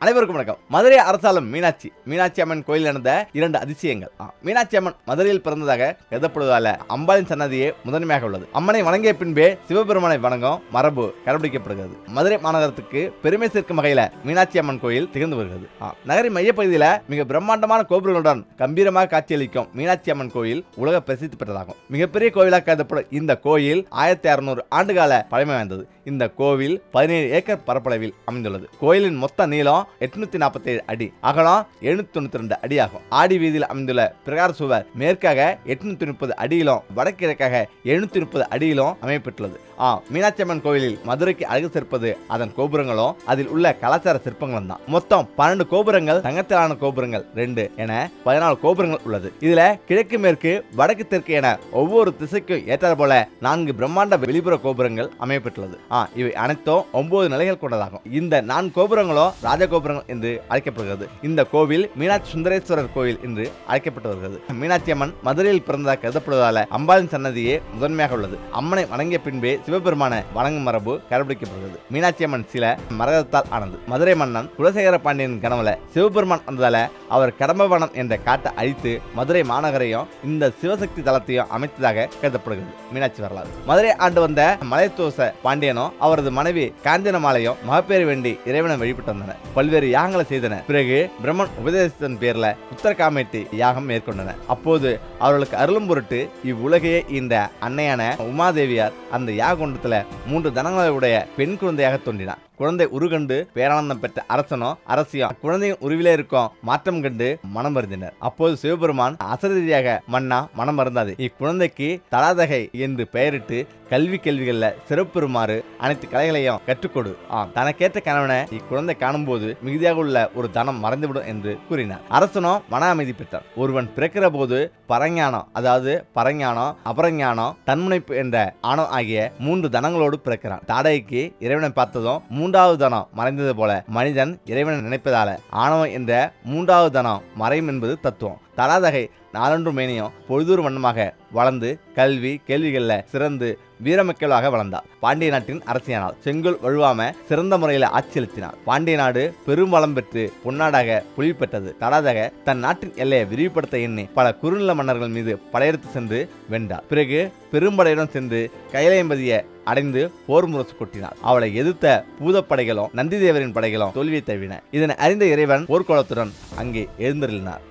அனைவருக்கும் வணக்கம். மதுரை அரசாளும் மீனாட்சி அம்மன் கோயில் நடந்த 2 அதிசயங்கள். மீனாட்சி அம்மன் மதுரையில் பிறந்ததாக கருதப்படுவதால அம்பாளின் சன்னதியே முதன்மையாக உள்ளது. அம்மனை வணங்கிய பின்பே சிவபெருமானை வணங்கும் மரபு கடைபிடிக்கப்படுகிறது. மதுரை மாநகரத்துக்கு பெருமை சேர்க்கும் வகையில மீனாட்சி அம்மன் கோயில் திகழ்ந்து வருகிறது. நகரின் மையப்பகுதியில மிக பிரம்மாண்டமான கோபுரங்களுடன் கம்பீரமாக காட்சியளிக்கும் மீனாட்சி அம்மன் கோயில் உலக பிரசித்தி பெற்றதாகும். மிகப்பெரிய கோயிலாக கருதப்படும் இந்த கோயில் 1600 ஆண்டுகால பழமை வாய்ந்தது. இந்த கோவில் 17 ஏக்கர் பரப்பளவில் அமைந்துள்ளது. கோயிலின் மொத்த நீளம் 847 அடி, அகலம் 792 அடி ஆகும். ஆடி வீதியில் அமைந்துள்ள பிரகார சுவர் மேற்காக 830 அடியிலும் வடகிழக்காக 730 அடியிலும் அமையப்பட்டுள்ளது. மீனாட்சி அம்மன் கோயிலில் மதுரைக்கு அழகு சேர்ப்பது அதன் கோபுரங்களும் அதில் உள்ள கலாச்சார சிற்பங்களும் தான். மொத்தம் 12 கோபுரங்கள், தங்கத்திலான கோபுரங்கள் 2 என 14 கோபுரங்கள் உள்ளது. இதுல கிழக்கு மேற்கு வடக்கு தெற்கு என ஒவ்வொரு திசைக்கும் ஏற்றாறு போல 4 பிரம்மாண்ட வெளிப்புற கோபுரங்கள் அமையப்பட்டுள்ளது. இவை அனைத்தும் 9 நிலைகள் கொண்டதாகும். இந்த 4 கோபுரங்களும் ராஜகோபுரங்கள் என்று அழைக்கப்படுகிறது. இந்த கோவில் மீனாட்சி சுந்தரேஸ்வரர் கோயில் என்று அழைக்கப்பட்டு வருகிறது. மீனாட்சி அம்மன் மதுரையில் பிறந்ததாக கருதப்படுவதால அம்பாளின் சன்னதியே முதன்மையாக உள்ளது. அம்மனை வணங்கிய பின்பே சிவபெருமான வணங்கும் மரபு கடைபிடிக்கப்படுகிறது. மீனாட்சி அம்மன் சில மரகதத்தால் ஆனது. மதுரை மன்னன் குலசேகர பாண்டியன் கனவுல சிவபெருமான் வந்ததால அவர் கடம்பவனம் என்ற காட்டை அழித்து மதுரை மாநகரையும் இந்த சிவசக்தி தலத்தையும் அமைத்ததாக கருதப்படுகிறது. மீனாட்சி வரலாறு. மதுரை ஆண்டு வந்த மலையத்தோச பாண்டியனும் அவரது மனைவி காஞ்சனமாலையும் மகப்பேறு வேண்டி இறைவனை வழிபட்டு வந்தனர். பல்வேறு யாகங்களை செய்தனர். பிறகு பிரம்மன் உபதேசத்தின் பேர்ல உத்தரகாமேட்டி யாகம் மேற்கொண்டனர். அப்போது அவர்களுக்கு அருளும் பொருட்டு இவ்வுலகையே இந்த அன்னையான உமாதேவியார் அந்த யாககுண்டத்துல 3 தனங்களுடைய பெண் குழந்தையாக தோன்றினார். குழந்தை உருகண்டு பேரானந்தம் பெற்ற அரசனும் அரசியும் குழந்தையின் உருவிலே இருக்கும் மாற்றம் கண்டு மனம் வருந்தினர். அப்போது சிவபெருமான் அசரீதியாக மன்னா மனம் வருந்தாது, இக்குழந்தைக்கு தடாதகை என்று பெயரிட்டு கேள்விகள்ல சிறப்புறுமாறு அனைத்து கலைகளையும் கற்றுக்கொடு. தனக்கேற்ற கணவனை இக்குழந்தை காணும் போது மிகுதியாக உள்ள ஒரு தனம் மறைந்துவிடும் என்று கூறினார். அரசனும் மன அமைதி பெற்றார். ஒருவன் பிறக்கிற போது பரஞானம், அதாவது பரஞானம், அபரஞானம், தன்முனைப்பு என்ற ஆணவம் ஆகிய 3 தனங்களோடு பிறக்கிறான். தாடகைக்கு இறைவனை பார்த்ததும் 3வது தனம் மறைந்தது போல மனிதன் இறைவனை நினைப்பதால ஆணவம் என்ற 3வது தனம் மறையும் என்பது தத்துவம். தடாதகை நாளொன்று மேனியும் பொழுதூர் வண்ணமாக வளர்ந்து கல்வி கேள்விகள்ல சிறந்து வீரமிக்கலாக வளர்ந்தார். பாண்டிய நாட்டின் அரசியானாள். செங்கோல் வழுவாம சிறந்த முறையில் ஆட்சி செலுத்தினார். பாண்டிய நாடு பெரும் வளம் பெற்று பொன்னாடாக பொலிவு பெற்றது. தடாதக தன் நாட்டின் எல்லையை விரிவுபடுத்த எண்ணி பல குறுநில மன்னர்கள் மீது படையெடுத்து சென்று வென்றார். பிறகு பெரும்படையுடன் சென்று கைலையம்பதியை அடைந்து போர் முரசு கொட்டினார். அவளை எதிர்த்த பூதப்படைகளும் நந்திதேவரின் படைகளும் தோல்வியை தழுவின. இதனை அறிந்த இறைவன் போர்க்கோலத்துடன் அங்கே எழுந்தருளினார்.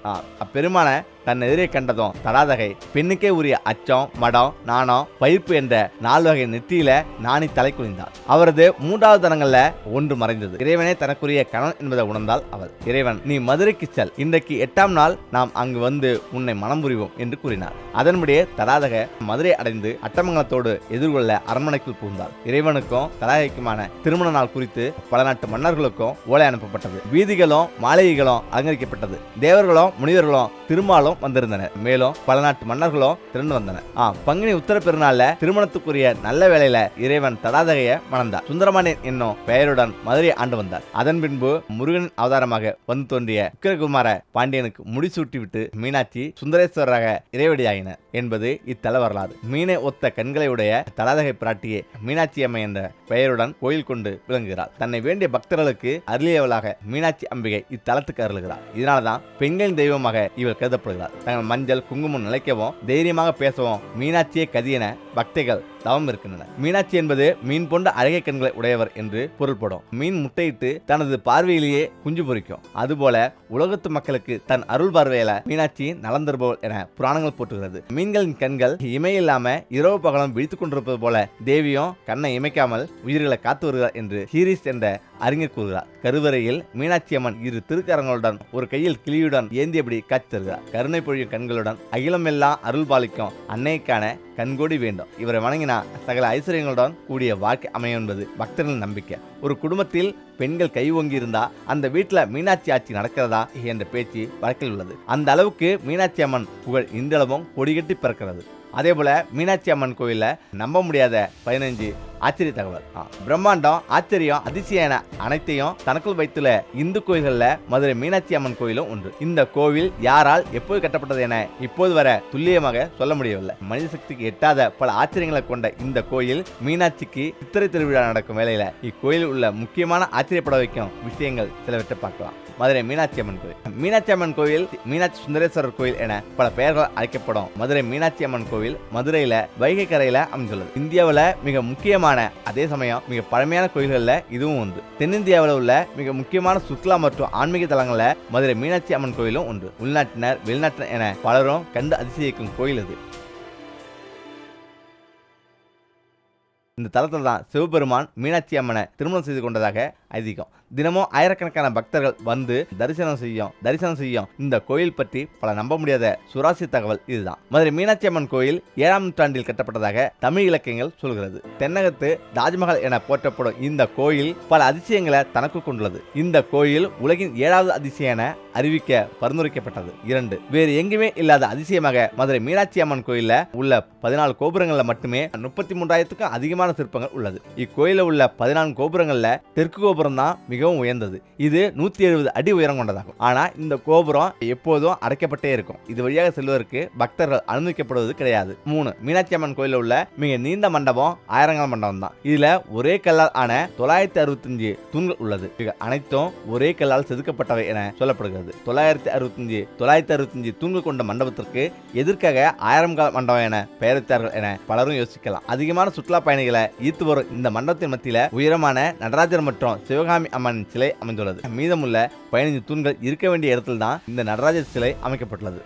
அப்பெருமான தன் எதிரே கண்டதும் தடாதகை பெண்ணுக்கே உரிய அச்சம், மடம், நாணம், பயிர்ப்பு என்ற 4 வகை நெற்றியில நாணி தலை குனிந்தார். அவரது 3வது தனங்கள்ல ஒன்று மறைந்தது. இறைவனே தனக்குரிய கணவன் என்பதை உணர்ந்தால் அவள். இறைவன், நீ மதுரைக்கு செல், இன்றைக்கு 8ஆம் நாள் நாம் அங்கு வந்து உன்னை மனம் புரிவோம் என்று கூறினார். அதன்படியே தடாதக மதுரை அடைந்து அட்டமங்கலத்தோடு எதிர்கொள்ள அரண்மனைக்குள் புகுந்தார். இறைவனுக்கும் தடாகைக்குமான திருமண நாள் குறித்து பல நாட்டு மன்னர்களுக்கும் ஓலை அனுப்பப்பட்டது. வீதிகளும் மாளிகைகளும் அலங்கரிக்கப்பட்டது. தேவர்களும் முனிவர்களும் திருமாலும் வந்திருந்தனர். மேலும் பல நாட்டு மன்னர்களும் திரண்டு வந்தனர். பங்குனி உத்தர பெருநாள்ல திருமணத்துக்குரிய நல்ல வேளையில இறைவன் தடாதகைய மணந்தார். சுந்தரமானியன் என்னும் பெயருடன் மதுரை ஆண்டு வந்தார். அதன் பின்பு முருகனின் அவதாரமாக வந்து தோன்றிய உக்கிரகுமார பாண்டியனுக்கு முடிசூட்டிவிட்டு மீனாட்சி சுந்தரேஸ்வரராக இறைவடியாயினர் என்பது இத்தல வரலாறு. மீனை ஒத்த கண்களை உடைய தடாதகை பிராட்டியே மீனாட்சி அம்மை என்ற பெயருடன் கோயில் கொண்டு விளங்குகிறார். தன்னை வேண்டிய பக்தர்களுக்கு அருளியவளாக மீனாட்சி அம்பிகை இத்தலத்துக்கு அருளுகிறார். இதனால்தான் பெண்களின் தெய்வமாக இவள் கருதப்படுகிறார். தங்கள் மஞ்சள் குங்குமம் நிலைக்கவும் தைரியமாக பேசவும் மீனாட்சியே கதியென பக்திகள் தவம் இருக்கின்றன. மீனாட்சி என்பது மீன் போன்ற அழகிய கண்களை உடையவர் என்று பொருள்படும். மீன் முட்டையிட்டு தனது பார்வையிலேயே குஞ்சு பொறிக்கும். அதுபோல உலகத்து மக்களுக்கு தன் அருள் பார்வையில மீனாட்சி நலம் தருபவள் என புராணங்கள் போட்டுகிறது. மீன்களின் கண்கள் இமையில்லாம இரவு பகலும் விழித்துக் கொண்டிருப்பது போல தேவியும் கண்ணை இமைக்காமல் உயிர்களை காத்து வருகிறார் என்று ஹீரிஸ் என்ற அறிஞர் கூறுகிறார். கருவறையில் மீனாட்சி அம்மன் 2 திருக்கரங்களுடன் ஒரு கையில் கிளியுடன் ஏந்தியபடி காட்சி தருகிறார். கருணை பொழியும் கண்களுடன் அகிலமெல்லாம் அருள் பாலிக்கும் அன்னைக்கான கண்கோடி வேண்டும். இவரை வணங்கினா சகல ஐஸ்வர்யங்களுடன் கூடிய வாழ்க்கை அமையும் என்பது பக்தர்களின் நம்பிக்கை. ஒரு குடும்பத்தில் பெண்கள் கை ஓங்கி இருந்தா அந்த வீட்டில் மீனாட்சி ஆட்சி நடக்கிறதா என்ற பேச்சு வழக்கில் உள்ளது. அந்த அளவுக்கு மீனாட்சி அம்மன் புகழ் இன்றளவும் கொடிகட்டி பிறக்கிறது. அதே போல மீனாட்சி அம்மன் கோயிலில் நம்ப முடியாத 15 ஆச்சரிய தகவல். பிரம்மாண்டம், ஆச்சரியம், அதிசயம் என அனைத்தையும் தனக்குள் வைத்துள்ள இந்து கோயில்கள்ல மதுரை மீனாட்சி அம்மன் கோயிலும் ஒன்று. இந்த கோவில் யாரால் எப்போது கட்டப்பட்டது என இப்போது வரை துல்லியமாக சொல்ல முடியவில்லை. மனித சக்திக்கு எட்டாத பல ஆச்சரியங்களை கொண்ட இந்த கோயில் மீனாட்சிக்கு சித்திரை திருவிழா நடக்கும் வேளையில இக்கோயில் உள்ள முக்கியமான ஆச்சரியப்பட வைக்கும் விஷயங்கள் சிலவற்றை பார்க்கலாம். மதுரை மீனாட்சி அம்மன் கோயில். மீனாட்சி அம்மன் கோயில் மீனாட்சி சுந்தரேஸ்வரர் கோயில் என பல பெயர்கள் அழைக்கப்படும் மதுரை மீனாட்சி அம்மன் கோயில் மதுரையில வைகை கரையில அமைந்துள்ளது. இந்தியாவில் மிக முக்கியமான அதே சமயம் மிக பழமையான கோயில்கள்ல இதுவும் ஒன்று. தென்னிந்தியாவில் உள்ள மிக முக்கியமான சுற்றுலா மற்றும் ஆன்மீக தலங்கள்ல மதுரை மீனாட்சி அம்மன் கோயிலும் ஒன்று. உள்நாட்டினர், வெளிநாட்டினர் என பலரும் கண்டு அதிசயிக்கும் கோயில் இது. இந்த தலத்தில் தான் சிவபெருமான் மீனாட்சி அம்மனை திருமணம் செய்து கொண்டதாக ஐதீகம். தினமும் ஆயிரக்கணக்கான பக்தர்கள் வந்து தரிசனம் செய்யும் இந்த கோயில் பற்றி பல நம்ப முடியாத சுராசி தகவல் இதுதான். மதுரை மீனாட்சி அம்மன் கோயில் 7ஆம் நூற்றாண்டில் கட்டப்பட்டதாக தமிழ் இலக்கியங்கள் சொல்கிறது. தென்னகத்து தாஜ்மஹால் என போற்றப்படும் இந்த கோயில் பல அதிசயங்களை தனக்கு கொண்டுள்ளது. இந்த கோயில் உலகின் 7வது அதிசயம் என அறிவிக்க பரிந்துரைக்கப்பட்டது. 2 வேறு எங்குமே இல்லாத அதிசயமாக மதுரை மீனாட்சி அம்மன் கோயில்ல உள்ள 14 கோபுரங்கள்ல மட்டுமே 33,000க்கும் அதிகமான சிற்பங்கள் உள்ளது. இக்கோயில உள்ள 14 கோபுரங்கள்ல தெற்கு கோபுரம் தான் மிகவும் உயர்ந்தது. இது 170 அடி உயரம் கொண்டதாகும். ஆனா இந்த கோபுரம் எப்போதும் அடைக்கப்பட்டே இருக்கும். இது வழியாக செல்வதற்கு பக்தர்கள் அனுமதிக்கப்படுவது கிடையாது. 3 மீனாட்சி அம்மன் கோயில உள்ள மிக நீண்ட மண்டபம் ஆயிரங்கால் மண்டபம் தான். இதுல ஒரே கல்லால் ஆன 965 தூண்கள் உள்ளது. அனைத்தும் ஒரே கல்லால் செதுக்கப்பட்டவை என சொல்லப்படுகிறது. 965 தூண்கள் கொண்ட மண்டபத்திற்கு எதற்காக 1000 கால் மண்டபம் என பெயரிட்டார்கள் என பலரும் யோசிக்கலாம். அதிகமான சுற்றுலா பயணிகளை ஈர்த்து வரும் இந்த மண்டபத்தின் மத்தியில உயரமான நடராஜர் மற்றும் சிவகாமி அம்மன் சிலை அமைந்துள்ளது. மீதமுள்ள 15 தூண்கள் இருக்க வேண்டிய இடத்தில் தான் இந்த நடராஜர் சிலை அமைக்கப்பட்டுள்ளது.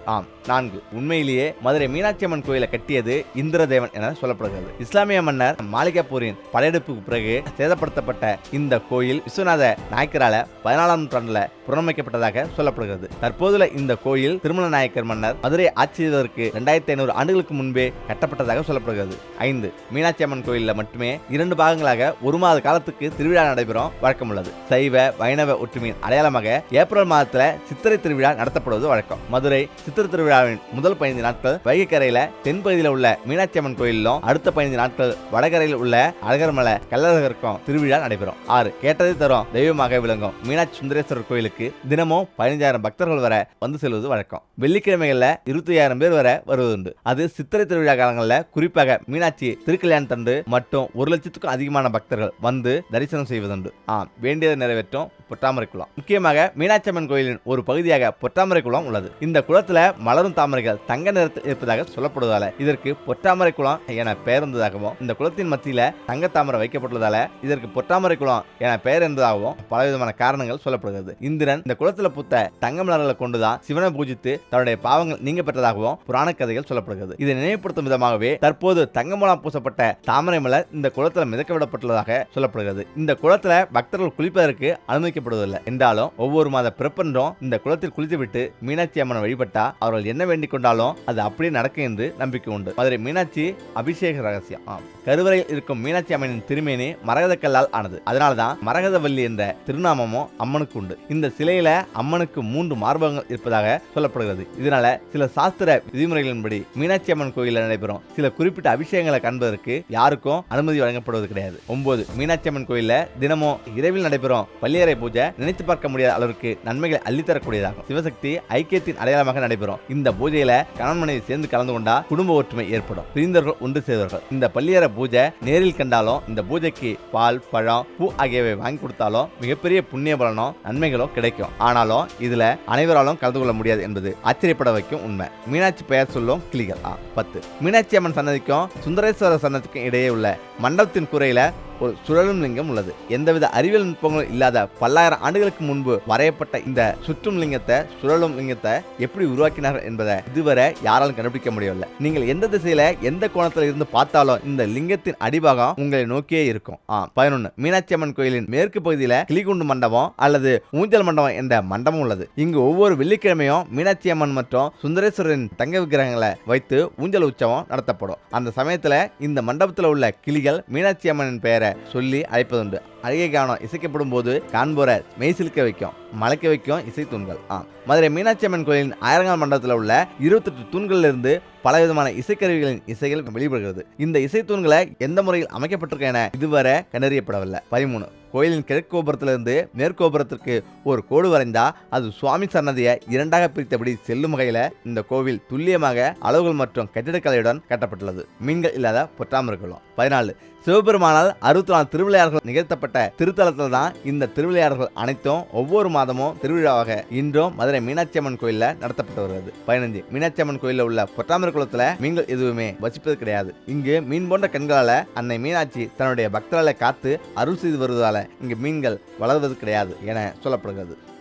4 உண்மையிலேயே மதுரை மீனாட்சி அம்மன் கோயிலை கட்டியது இந்திரதேவன் என சொல்லப்படுகிறது. இஸ்லாமிய மன்னர் மாலிகாபூரின் படையெடுப்புக்கு பிறகு சேதப்படுத்தப்பட்ட இந்த கோயில் விஸ்வநாத நாயக்கரால 14ஆம் நூற்றாண்டுல புனரமைக்கப்பட்டதாக சொல்லப்படுகிறது. தற்போதுள்ள இந்த கோயில் திருமல நாயக்கர் மன்னர் மதுரை ஆட்சி செய்வதற்கு 2500 ஆண்டுகளுக்கு முன்பே கட்டப்பட்டதாக சொல்லப்படுகிறது. 5 மீனாட்சி அம்மன் கோயில்ல மட்டுமே 2 பாகங்களாக 1 மாத காலத்துக்கு திருவிழா நடைபெறும் வழக்கம் உள்ளது. சைவ வைணவ ஒற்றுமையின் அடையாளமாக ஏப்ரல் மாதத்துல சித்திரை திருவிழா நடத்தப்படுவது வழக்கம். மதுரை சித்திரை திருவிழாவின் முதல் 15 நாட்கள் வைகை கரையில தென்பகுதியில் உள்ள மீனாட்சி அம்மன் கோயிலும், அடுத்த 15 நாட்கள் வடகரையில் உள்ள அழகர்மலை கள்ளழகருக்கும் திருவிழா நடைபெறும். 6 கேட்டதை தரும் தெய்வமாக விளங்கும் மீனாட்சி சுந்தரேஸ்வரர் கோயிலுக்கு தினமும் 15,000 பக்தர்கள் வரை வந்து செல்வது வழக்கம். வெள்ளிக்கிழமைகள்ல 25,000 பேர் வரை வருவதுண்டு. அது சித்திரை திருவிழா காலங்களில் குறிப்பாக மீனாட்சி திருக்கல்யாணத்தன்று மட்டும் 1 லட்சத்துக்கும் அதிகமான பக்தர்கள் வந்து தரிசனம் செய்வதுண்டு. வேண்டியதை நிறைவேற்றும் பொற்றாமரை குளம். முக்கியமாக மீனாட்சி அம்மன் கோயிலின் ஒரு பகுதியாக பொற்றாமரை குளம் உள்ளது. இந்த குளத்துல மலரும் தாமரைகள் தங்க நிறத்தில் இருப்பதாக சொல்லப்படுவதால இதற்கு பொற்றாமரை குளம் என பெயர் இருந்ததாகவும், இந்த குளத்தின் மத்தியில தங்க தாமரை வைக்கப்பட்டுள்ளதால இதற்கு பொற்றாமரை குளம் என பெயர் இருந்ததாகவும் பலவிதமான காரணங்கள் சொல்லப்படுகிறது. இந்திரன் இந்த குளத்துல பூத்த தங்க மலர்களை கொண்டுதான் சிவனை பூஜித்து தன்னுடைய பாவங்கள் நீங்க பெற்றதாகவும் புராண கதைகள் சொல்லப்படுகிறது. இதை நினைவுபடுத்தும் விதமாகவே தற்போது தங்க மூலம் பூசப்பட்ட தாமரை மலர் இந்த குளத்துல மிதக்க விடப்பட்டுள்ளதாக சொல்லப்படுகிறது. இந்த குளத்துல பக்தர்கள் குளிப்பதற்கு அனுமதிக்கப்படுவதில்லை என்றாலும் ஒவ்வொரு மாத பிறப்பன்றும் இந்த குளத்தில் குளித்துவிட்டு மீனாட்சி அம்மனை வழிபட்டா அவர்கள் என்ன வேண்டிக் கொண்டாலும் அது அப்படியே நடக்கும் என்று நம்பிக்கை உண்டு. மதுரை மீனாட்சி அபிஷேக ரகசியம். கருவறையில் இருக்கும் மீனாட்சி அம்மனின் திருமேனி மரகத கல்லால் ஆனது. அதனால்தான் மரகதவல்லி என்ற திருநாமமும் அம்மனுக்கு உண்டு. இந்த சிலையில அம்மனுக்கு 3 மார்பகங்கள் இருப்பதாக சொல்லப்படுகிறது. இதனால சில சாஸ்திர விதிமுறைகளின்படி மீனாட்சி அம்மன் கோயிலில் நடைபெறும் சில குறிப்பிட்ட அபிஷேகங்களை காண்பதற்கு யாருக்கும் அனுமதி வழங்கப்படுவது கிடையாது. 9 மீனாட்சி அம்மன் கோயில்ல தினமும் இரவில் நடைபெறும் பள்ளியறை பூஜை நினைத்து பார்க்க முடியாத அளவிற்கு நன்மைகளை அள்ளித்தரக்கூடியதாகும். சிவசக்தி ஐக்கியத்தின் அடையாளமாக நடைபெறும் இந்த பூஜையில கணவன் மனைவி சேர்ந்து கலந்து கொண்டா குடும்ப ஒற்றுமை ஏற்படும். பிரிந்தவர்கள் ஒன்று சேர்வார்கள். இந்த பள்ளியறை பூஜை நேரில் கண்டாலும் இந்த பூஜைக்கு பால், பழம், பூ ஆகியவை வாங்கி கொடுத்தாலும் மிகப்பெரிய புண்ணிய பலனும் நன்மைகளும் கிடைக்கும். ஆனாலும் இதுல அனைவராலும் கலந்து கொள்ள முடியாது என்பது ஆச்சரியப்பட வைக்கும் உண்மை. மீனாட்சி பெயர் சொல்லும் கிளிகள். 10 மீனாட்சி அம்மன் சன்னதிக்கும் சுந்தரேஸ்வரர் சன்னதிக்கும் இடையே உள்ள மண்டபத்தின் கூரையில ஒரு சுழலும் லிங்கம் உள்ளது. எந்தவித அறிவியல் நுட்பங்களும் இல்லாத பல்லாயிரம் ஆண்டுகளுக்கு முன்பு வரையப்பட்ட இந்த சுற்றும் லிங்கத்தை, சுழலும் லிங்கத்தை எப்படி உருவாக்கினார்கள் என்பதை இதுவரை யாராலும் கண்டுபிடிக்க முடியவில்லை. நீங்கள் எந்த திசையில எந்த கோணத்தில் இருந்து பார்த்தாலும் இந்த லிங்கத்தின் அடிபாகம் உங்களை நோக்கியே இருக்கும். 11 மீனாட்சி அம்மன் கோயிலின் மேற்கு பகுதியில கிளிகுண்டு மண்டபம் அல்லது ஊஞ்சல் மண்டபம் என்ற மண்டபம் உள்ளது. இங்கு ஒவ்வொரு வெள்ளிக்கிழமையும் மீனாட்சி அம்மன் மற்றும் சுந்தரேஸ்வரரின் தங்க விக்கிரகங்களை வைத்து ஊஞ்சல் உற்சவம் நடத்தப்படும். அந்த சமயத்துல இந்த மண்டபத்தில் உள்ள கிளிகள் மீனாட்சி அம்மனின் பெயரை சொல்லி அழைப்பதுண்டு. அழகை காணம் இசைக்கப்படும் போது காண்போரை மெய்சிலிக்க வைக்கும். மலைக்க வைக்கும் இசை தூண்கள். மதுரை மீனாட்சி அம்மன் கோயிலின் ஆயிரங்கால் மண்டபத்தில் உள்ள 28 தூண்களில் இருந்து பலவிதமான இசைக்கருவிகளின் இசைகள் வெளிப்படுகிறது. இந்த இசை தூண்களை எந்த முறையில் அமைக்கப்பட்டிருக்க என இதுவரை கண்டறியப்படவில்லை. 13. கோயிலின் கிழக்கு கோபுரத்திலிருந்து மேற்கோபுரத்திற்கு ஒரு கோடு வரைந்தா அது சுவாமி சன்னதியை இரண்டாக பிரித்தபடி செல்லும் வகையில இந்த கோவில் துல்லியமாக அளவுகள் மற்றும் கட்டிடக்கலையுடன் கட்டப்பட்டுள்ளது. மீன்கள் இல்லாத பொற்றாமரைக்குளம். 14. சிவபெருமானால் 64 திருவிளையாடல்கள் நிகழ்த்தப்பட்ட திருத்தலத்தில் தான் இந்த திருவிளையாடல்கள் அனைத்தும் ஒவ்வொரு மாதமும் திருவிழாவாக இன்றும் மதுரை மீனாட்சி அம்மன் கோயிலில் நடத்தப்பட்டு வருகிறது. 15. மீனாட்சி அம்மன் கோயிலில் உள்ள பொற்றாமரை குளத்துல மீன்கள் எதுவுமே வசிப்பது கிடையாது. இங்கு மீன் போன்ற கண்களால அன்னை மீனாட்சி தன்னுடைய பக்தர்களை காத்து அருள் செய்து வருவதால இங்கு மீன்கள் வளர்வது கிடையாது என சொல்லப்படுகிறது.